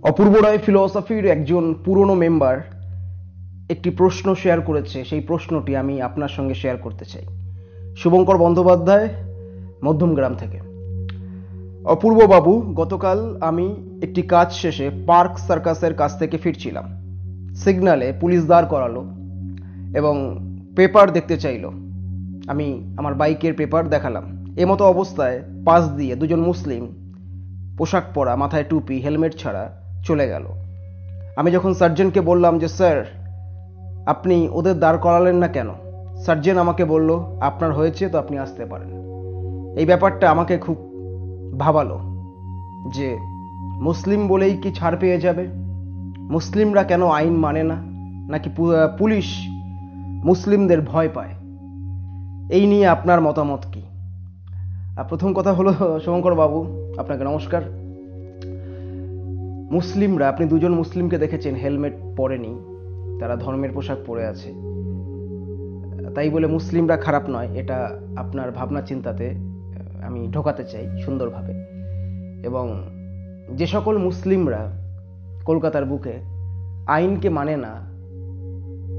অপূর্ব রায় ফিলোসফির একজন পুরনো মেম্বার একটি প্রশ্ন শেয়ার করেছে। সেই প্রশ্নটি আমি আপনার সঙ্গে শেয়ার করতে চাই। শুভঙ্কর বন্দ্যোপাধ্যায়, মধ্যমগ্রাম থেকে। অপূর্ব বাবু, গতকাল আমি একটি কাজ শেষে পার্ক সার্কাসের কাছ থেকে ফিরছিলাম। সিগন্যালে পুলিশ দাঁড় করালো এবং পেপার দেখতে চাইলো। আমি আমার বাইকের পেপার দেখালাম। এমতো অবস্থায় পাশ দিয়ে দুজন মুসলিম, পোশাক পরা, মাথায় টুপি, হেলমেট ছাড়া চলে গেল। আমি যখন সার্জেনকে বললাম যে স্যার, আপনি ওদের দাঁড় করালেন না কেন, সার্জেন আমাকে বলল আপনার হয়েছে তো আপনি আসতে পারেন। এই ব্যাপারটা আমাকে খুব ভাবালো যে মুসলিম বলেই কি ছাড় পেয়ে যাবে? মুসলিমরা কেন আইন মানে না? নাকি পুলিশ মুসলিমদের ভয় পায়? এই নিয়ে আপনার মতামত কি? প্রথম কথা হলো, শুভঙ্কর বাবু আপনাকে নমস্কার। মুসলিমরা, আপনি দুজন মুসলিমকে দেখেছেন হেলমেট পরেনি, তারা ধর্মের পোশাক পরে আছে। তাই বলে মুসলিমরা খারাপ নয়, এটা আপনার ভাবনা চিন্তাতে আমি ঢোকাতে চাই সুন্দরভাবে। এবং যে সকল মুসলিমরা কলকাতার বুকে আইনকে মানে না,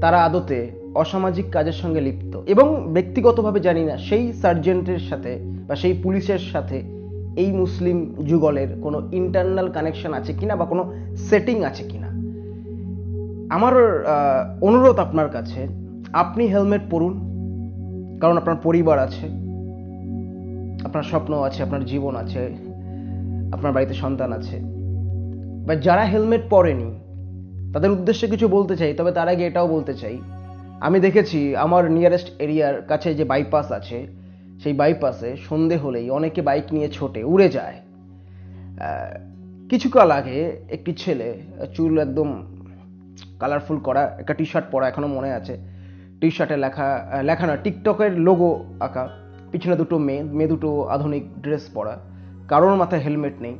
তারা আদতে অসামাজিক কাজের সঙ্গে লিপ্ত। এবং ব্যক্তিগতভাবে জানি না সেই সার্জেন্টের সাথে বা সেই পুলিশের সাথে এই মুসলিম যুগলের কোনো ইন্টারনাল কানেকশন আছে কিনা বা কোনো সেটিং আছে কিনা। আমার অনুরোধ আপনার কাছে, আপনি হেলমেট পরুন, কারণ আপনার পরিবার আছে, আপনার স্বপ্ন আছে, আপনার জীবন আছে, আপনার বাড়িতে সন্তান আছে। বা যারা হেলমেট পরেনি তাদের উদ্দেশ্যে কিছু বলতে চাই, তবে তার আগে এটাও বলতে চাই, আমি দেখেছি আমার নিয়ারেস্ট এরিয়ার কাছে যে বাইপাস আছে, সেই বাইপাসে সন্ধে হলেই অনেকে বাইক নিয়ে ছোটে, উড়ে যায়। কিছুকাল আগে একটি ছেলে, চুল একদম কালারফুল করা, একটা টি শার্ট পরা, এখনো মনে আছে, টি শার্টে লেখা না, টিকটকের লোগো আঁকা, পিছনে দুটো মেয়ে দুটো আধুনিক ড্রেস পরা, কারোর মাথায় হেলমেট নেই।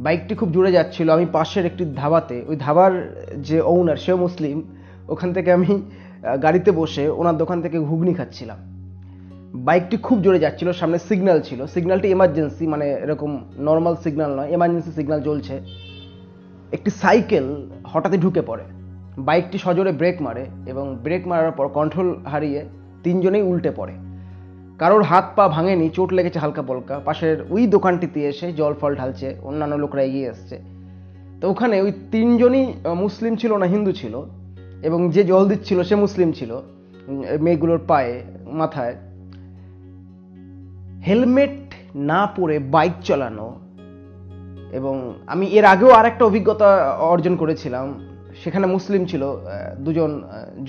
বাইকটি খুব জোরে যাচ্ছিল। আমি পাশের একটি ধাবাতে, ওই ধাবার যে ওনার সেও মুসলিম, ওখান থেকে আমি গাড়িতে বসে ওনার দোকান থেকে ঘুগনি খাচ্ছিলাম। বাইকটি খুব জোরে যাচ্ছিল, সামনে সিগন্যাল ছিল, সিগন্যালটি এমার্জেন্সি, মানে এরকম নর্মাল সিগন্যাল নয়, এমার্জেন্সি সিগন্যাল জ্বলছে। একটি সাইকেল হঠাৎই ঢুকে পড়ে, বাইকটি সজোরে ব্রেক মারে এবং ব্রেক মারার পর কন্ট্রোল হারিয়ে তিনজনেই উল্টে পড়ে। কারোর হাত পা ভাঙেনি, চোট লেগেছে হালকা পলকা। পাশের ওই দোকানটিতে এসে জল ফল ঢালছে, অন্যান্য লোকরা এগিয়ে আসছে। তো ওখানে ওই তিনজনই মুসলিম ছিল না হিন্দু ছিল, এবং যে জল দিচ্ছিল সে মুসলিম ছিল। মেয়েগুলোর পায়ে, মাথায় হেলমেট না পরে বাইক চালানো। এবং আমি এর আগেও আর একটা অভিজ্ঞতা অর্জন করেছিলাম, সেখানে মুসলিম ছিল দুজন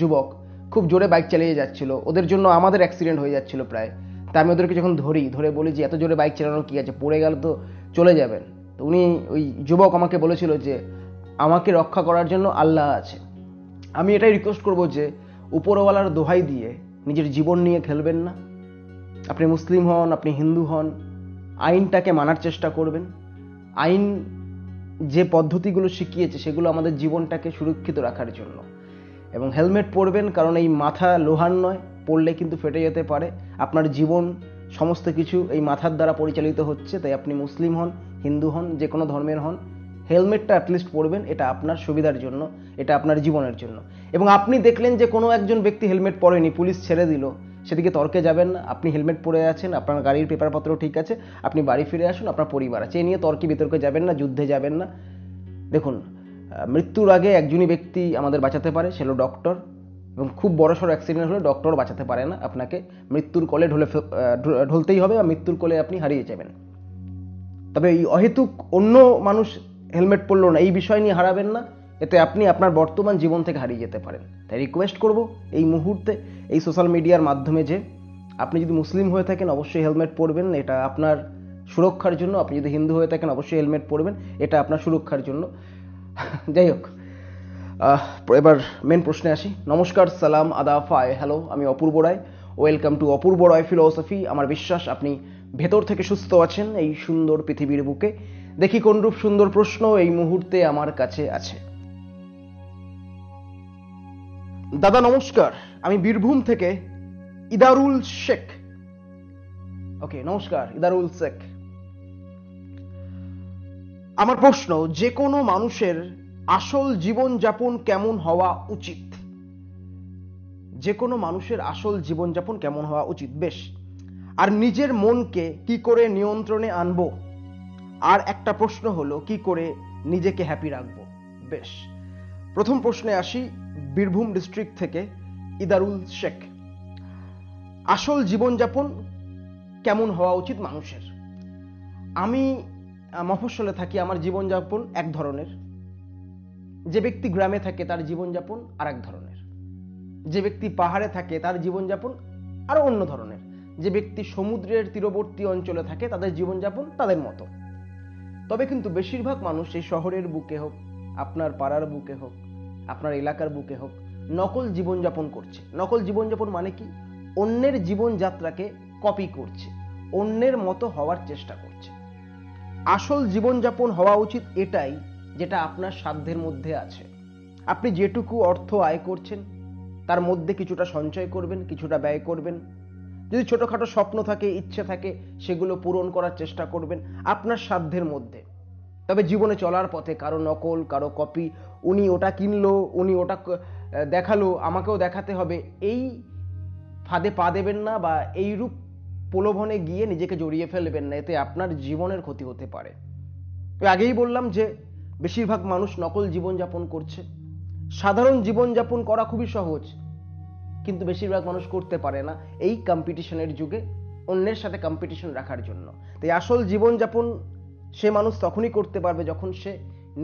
যুবক, খুব জোরে বাইক চালিয়ে যাচ্ছিল, ওদের জন্য আমাদের অ্যাক্সিডেন্ট হয়ে যাচ্ছিল প্রায়। তা আমি ওদেরকে যখন ধরে বলি যে এত জোরে বাইক চালানো কি আছে, পড়ে গেল তো চলে যাবেন। তো উনি, ওই যুবক আমাকে বলেছিল যে আমাকে রক্ষা করার জন্য আল্লাহ আছে। আমি এটাই রিকোয়েস্ট করব যে উপরওয়ালার দোহাই দিয়ে নিজের জীবন নিয়ে খেলবেন না। আপনি মুসলিম হন, আপনি হিন্দু হন, আইনটাকে মানার চেষ্টা করবেন। আইন যে পদ্ধতিগুলো শিখিয়েছে সেগুলো আমাদের জীবনটাকে সুরক্ষিত রাখার জন্য। এবং হেলমেট পরবেন, কারণ এই মাথা লোহার নয়, পড়লে কিন্তু ফেটে যেতে পারে। আপনার জীবন সমস্ত কিছু এই মাথার দ্বারা পরিচালিত হচ্ছে। তাই আপনি মুসলিম হন, হিন্দু হন, যে কোনো ধর্মের হন, হেলমেটটা অ্যাটলিস্ট পরবেন। এটা আপনার সুবিধার জন্য, এটা আপনার জীবনের জন্য। এবং আপনি দেখলেন যে কোনো একজন ব্যক্তি হেলমেট পরেনি, পুলিশ ছেড়ে দিল, সেদিকে তর্কে যাবেন না। আপনি হেলমেট পরে আছেন, আপনার গাড়ির পেপারপত্র ঠিক আছে, আপনি বাড়ি ফিরে আসুন, আপনার পরিবার আছে, এ নিয়ে তর্কে বিতর্কে যাবেন না, যুদ্ধে যাবেন না। দেখুন, মৃত্যুর আগে একজনই ব্যক্তি আমাদের বাঁচাতে পারে, সে হলো ডক্টর। এবং খুব বড়সড় অ্যাক্সিডেন্ট হলে ডক্টর বাঁচাতে পারে না, আপনাকে মৃত্যুর কোলে ঢলতেই হবে, বা মৃত্যুর কোলে আপনি হারিয়ে যাবেন। তবে এই অহেতুক অন্য মানুষ হেলমেট পরলো না, এই বিষয় নিয়ে হারাবেন না, এতে আপনি আপনার বর্তমান জীবন থেকে হারিয়ে যেতে পারেন। তাই রিকোয়েস্ট করব এই মুহূর্তে এই সোশ্যাল মিডিয়ার মাধ্যমে যে আপনি যদি মুসলিম হয়ে থাকেন অবশ্যই হেলমেট পরবেন, এটা আপনার সুরক্ষার জন্য। আপনি যদি হিন্দু হয়ে থাকেন অবশ্যই হেলমেট পরবেন, এটা আপনার সুরক্ষার জন্য। যাই হোক, এবার মেন প্রশ্নে আসি। নমস্কার, সালাম, আদাব, হাই, হ্যালো, আমি Apurba Ray. Welcome to Apurba Roy philosophy. আমার বিশ্বাস আপনি ভেতর থেকে সুস্থ আছেন এই সুন্দর পৃথিবীর বুকে। দেখি কোনরূপ সুন্দর প্রশ্ন এই মুহূর্তে আমার কাছে আছে। দাদা নমস্কার, আমি বীরভূম থেকে ইদারুল শেখ। ওকে, নমস্কার ইদারুল শেখ। আমার প্রশ্ন, যে কোনো মানুষের আসল জীবনযাপন কেমন হওয়া উচিত? যে কোনো মানুষের আসল জীবনযাপন কেমন হওয়া উচিত? বেশ। আর নিজের মনকে কি করে নিয়ন্ত্রণে আনবো? আর একটা প্রশ্ন হলো, কি করে নিজেকে হ্যাপি রাখবো? বেশ, প্রথম প্রশ্নে আসি। বীরভূম ডিস্ট্রিক্ট থেকে ইদারুল শেখ। আসল জীবনযাপন কেমন হওয়া উচিত মানুষের? আমি মফস্বলে থাকি, আমার জীবনযাপন এক ধরনের। যে ব্যক্তি গ্রামে থাকে তার জীবনযাপন আর এক ধরনের। যে ব্যক্তি পাহাড়ে থাকে তার জীবনযাপন আরো অন্য ধরনের। যে ব্যক্তি সমুদ্রের তীরবর্তী অঞ্চলে থাকে তাদের জীবনযাপন তাদের মতো। তবে কিন্তু বেশিরভাগ মানুষ এই শহরের বুকে হোক, আপনার পাড়ার বুকে হোক, আপনার এলাকার বুকে হোক, নকল জীবনযাপন করছে। নকল জীবনযাপন মানে কি? অন্যের জীবনযাত্রাকে কপি করছে, অন্যের মতো হওয়ার চেষ্টা করছে। আসল জীবনযাপন হওয়া উচিত এটাই যেটা আপনার সাধ্যের মধ্যে আছে। আপনি যেটুকু অর্থ আয় করছেন তার মধ্যে কিছুটা সঞ্চয় করবেন, কিছুটা ব্যয় করবেন। যদি ছোটখাটো স্বপ্ন থাকে, ইচ্ছে থাকে, সেগুলো পূরণ করার চেষ্টা করবেন আপনার সাধ্যের মধ্যে। তবে জীবনে চলার পথে কারো নকল, কারো কপি, উনি ওটা কিনলো, উনি ওটা দেখালো, আমাকেও দেখাতে হবে, এই ফাঁদে পা দেবেন না, বা এইরূপ প্রলোভনে গিয়ে নিজেকে জড়িয়ে ফেলবেন না। এতে আপনার জীবনের ক্ষতি হতে পারে। আগেই বললাম যে বেশিরভাগ মানুষ নকল জীবনযাপন করছে। সাধারণ জীবনযাপন করা খুবই সহজ, কিন্তু বেশিরভাগ মানুষ করতে পারে না এই কম্পিটিশনের যুগে, অন্যের সাথে কম্পিটিশন রাখার জন্য। তাই আসল জীবনযাপন সে মানুষ তখনই করতে পারবে যখন সে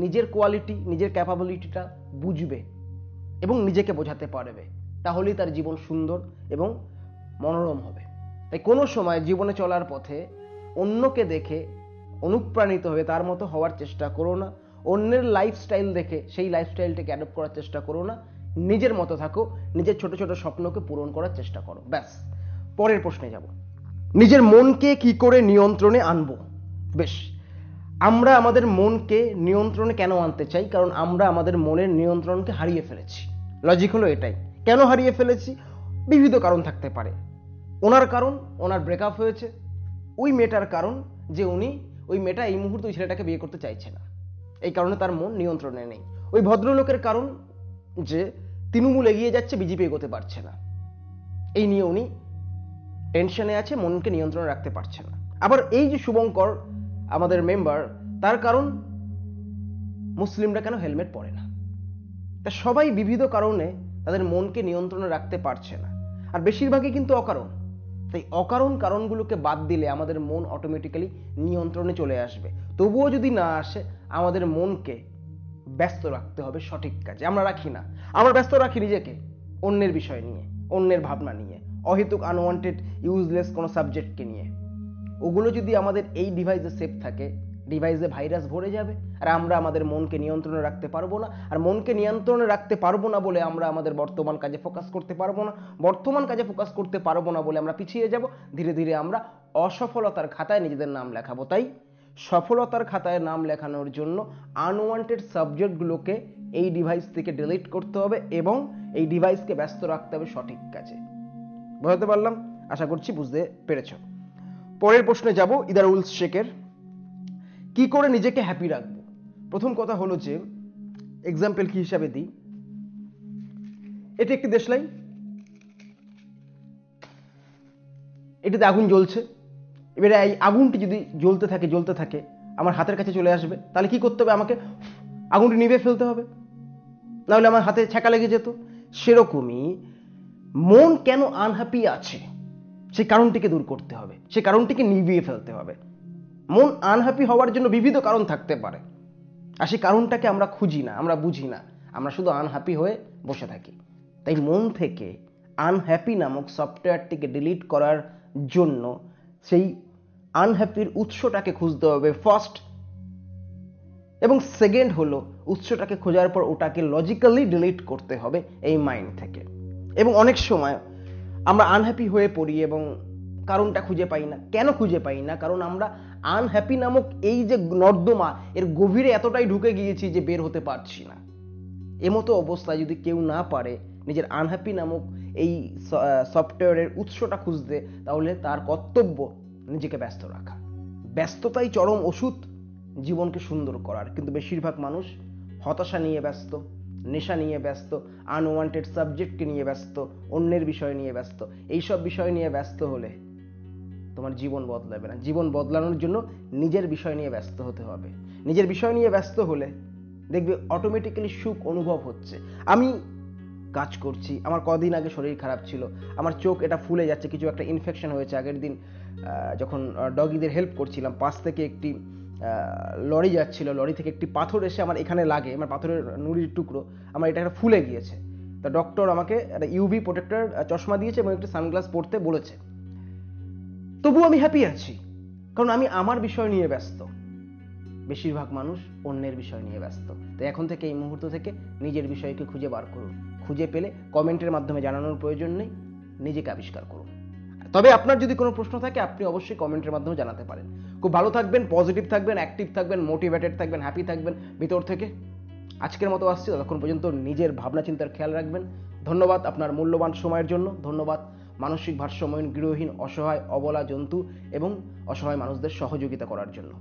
নিজের কোয়ালিটি, নিজের ক্যাপাবিলিটিটা বুঝবে এবং নিজেকে বোঝাতে পারবে। তাহলেই তার জীবন সুন্দর এবং মনোরম হবে। তাই কোনো সময় জীবনে চলার পথে অন্যকে দেখে অনুপ্রাণিত হয়ে তার মতো হওয়ার চেষ্টা করো না। অন্যের লাইফস্টাইল দেখে সেই লাইফস্টাইলটাকে অ্যাডপ্ট করার চেষ্টা করো না। নিজের মতো থাকো, নিজের ছোট ছোট স্বপ্নকে পূরণ করার চেষ্টা করো। ব্যাস। পরের প্রশ্নে যাব। নিজের মনকে কি করে নিয়ন্ত্রণে আনবো? বেশ, আমরা আমাদের মনকে নিয়ন্ত্রণে কেন আনতে চাই? কারণ আমরা আমাদের মনের নিয়ন্ত্রণকে হারিয়ে ফেলেছি। লজিক হলো এটাই। কেন হারিয়ে ফেলেছি? বিবিধ কারণ থাকতে পারে। ওনার কারণ, ওনার ব্রেকআপ হয়েছে। ওই মেয়েটার কারণ যে ওই মেয়েটা এই মুহূর্তে ওই ছেলেটাকে বিয়ে করতে চাইছে না, এই কারণে তার মন নিয়ন্ত্রণে নেই। ওই ভদ্রলোকের কারণ যে তৃণমূল এগিয়ে যাচ্ছে, বিজেপি এগোতে পারছে না, এই নিয়ে উনি টেনশনে আছে, মনকে নিয়ন্ত্রণে রাখতে পারছে না। আবার এই যে শুভঙ্কর আমাদের মেম্বার, তার কারণ মুসলিমরা কেন হেলমেট পরে না। তা সবাই বিবিধ কারণে তাদের মনকে নিয়ন্ত্রণে রাখতে পারছে না, আর বেশিরভাগই কিন্তু অকারণ। তাই অকারণ কারণগুলোকে বাদ দিলে আমাদের মন অটোমেটিক্যালি নিয়ন্ত্রণে চলে আসবে। তবুও যদি না আসে, আমাদের মনকে ব্যস্ত রাখতে হবে সঠিক কাজে। আমরা রাখি না, আমরা ব্যস্ত রাখি নিজেকে অন্যের বিষয় নিয়ে, অন্যের ভাবনা নিয়ে, অহেতুক আনওয়ান্টেড ইউজলেস কোনো সাবজেক্টকে নিয়ে। ওগুলো যদি আমাদের এই ডিভাইসে সেভ থাকে, ডিভাইসে ভাইরাস ভরে যাবে, আর আমরা আমাদের মনকে নিয়ন্ত্রণে রাখতে পারবো না। আর মনকে নিয়ন্ত্রণে রাখতে পারবো না বলে আমরা আমাদের বর্তমান কাজে ফোকাস করতে পারবো না। বর্তমান কাজে ফোকাস করতে পারবো না বলে আমরা পিছিয়ে যাব। ধীরে ধীরে আমরা অসফলতার খাতায় নিজেদের নাম লেখাবো। তাই সফলতার খাতায় নাম লেখানোর জন্য আনওয়ান্টেড সাবজেক্টগুলোকে এই ডিভাইস থেকে ডিলিট করতে হবে এবং এই ডিভাইসকে ব্যস্ত রাখতে হবে সঠিক কাজে। বোঝাতে পারলাম? আশা করছি বুঝতে পেরেছ। পরের প্রশ্নে যাব। ইদারুল শেখের, কি করে নিজেকে হ্যাপি রাখবো? প্রথম কথা হলো যে, এক্সাম্পল কি হিসাবে দিই, এটি একটি দেশলাই, এটিতে আগুন জ্বলছে। এবারে এই আগুনটি যদি জ্বলতে থাকে আমার হাতের কাছে চলে আসবে, তাহলে কি করতে হবে? আমাকে আগুনটি নিভে ফেলতে হবে, নাহলে আমার হাতে ছ্যাঁকা লেগে যেত। সেরকমই মন কেন আনহ্যাপি আছে সেই কারণটিকে দূর করতে হবে, সেই কারণটিকে নিভিয়ে ফেলতে হবে। মন আনহ্যাপি হওয়ার জন্য বিবিধ কারণ থাকতে পারে, আর সেই কারণটাকে আমরা খুঁজি না, আমরা বুঝি না, আমরা শুধু আনহ্যাপি হয়ে বসে থাকি। তাই মন থেকে আনহ্যাপি নামক সফটওয়্যারটিকে ডিলিট করার জন্য সেই আনহ্যাপির উৎসটাকে খুঁজতে হবে ফার্স্ট, এবং সেকেন্ড হলো উৎসটাকে খোঁজার পর ওটাকে লজিক্যালি ডিলিট করতে হবে এই মাইন্ড থেকে। এবং অনেক সময় আমরা আনহ্যাপি হয়ে পড়ি এবং কারণটা খুঁজে পাই না। কেন খুঁজে পাই না? কারণ আমরা আনহ্যাপি নামক এই যে নর্দমা, এর গভীরে এতটাই ঢুকে গিয়েছি যে বের হতে পারছি না। এমতো অবস্থায় যদি কেউ না পারে নিজের আনহ্যাপি নামক এই সফটওয়্যারের উৎসটা খুঁজতে, তাহলে তার কর্তব্য নিজেকে ব্যস্ত রাখা। ব্যস্ততাই চরম ওষুধ, জীবনকে সুন্দর করার, কিন্তু বেশিরভাগ মানুষ হতাশা নিয়ে ব্যস্ত, নেশা নিয়ে ব্যস্ত, আনওয়ান্টেড সাবজেক্টকে নিয়ে ব্যস্ত, অন্যের বিষয় নিয়ে ব্যস্ত। এইসব বিষয় নিয়ে ব্যস্ত হলে তোমার জীবন বদলাবে না। জীবন বদলানোর জন্য নিজের বিষয় নিয়ে ব্যস্ত হতে হবে। নিজের বিষয় নিয়ে ব্যস্ত হলে দেখবে অটোমেটিক্যালি সুখ অনুভব হচ্ছে। আমি কাজ করছি, আমার কদিন আগে শরীর খারাপ ছিল, আমার চোখ এটা ফুলে যাচ্ছে, কিছু একটা ইনফেকশন হয়েছে। আগের দিন যখন ডগিদের হেল্প করছিলাম, পাশ থেকে একটি লরি যাচ্ছিল, লরি থেকে একটি পাথর এসে আমার এখানে লাগে, আমার পাথরের নুড়ির টুকরো, আমার এটা একটা ফুলে গিয়েছে। তা ডক্টর আমাকে একটা ইউভি প্রোটেক্টর চশমা দিয়েছে এবং একটি সানগ্লাস পরতে বলেছে। তবু আমি হ্যাপি আছি, কারণ আমি আমার বিষয় নিয়ে ব্যস্ত। বেশিরভাগ মানুষ অন্যের বিষয় নিয়ে ব্যস্ত। তো এখন থেকে, এই মুহূর্ত থেকে নিজের বিষয়কে খুঁজে বার করুন। খুঁজে পেলে কমেন্টের মাধ্যমে জানানোর প্রয়োজন নেই, নিজেকে আবিষ্কার করুন। তবে আপনার যদি কোনো প্রশ্ন থাকে আপনি অবশ্যই কমেন্টের মাধ্যমে জানাতে পারেন। খুব ভালো থাকবেন, পজিটিভ থাকবেন, অ্যাক্টিভ থাকবেন, মোটিভেটেড থাকবেন, হ্যাপি থাকবেন ভিতর থেকে। আজকের মতো আসছি, ততক্ষণ পর্যন্ত নিজের ভাবনা চিন্তার খেয়াল রাখবেন। ধন্যবাদ আপনার মূল্যবান সময়ের জন্য। ধন্যবাদ মানসিক ভারসাম্যহীন, গৃহহীন, অসহায়, অবলা জন্তু এবং অসহায় মানুষদের সহযোগিতা করার জন্য।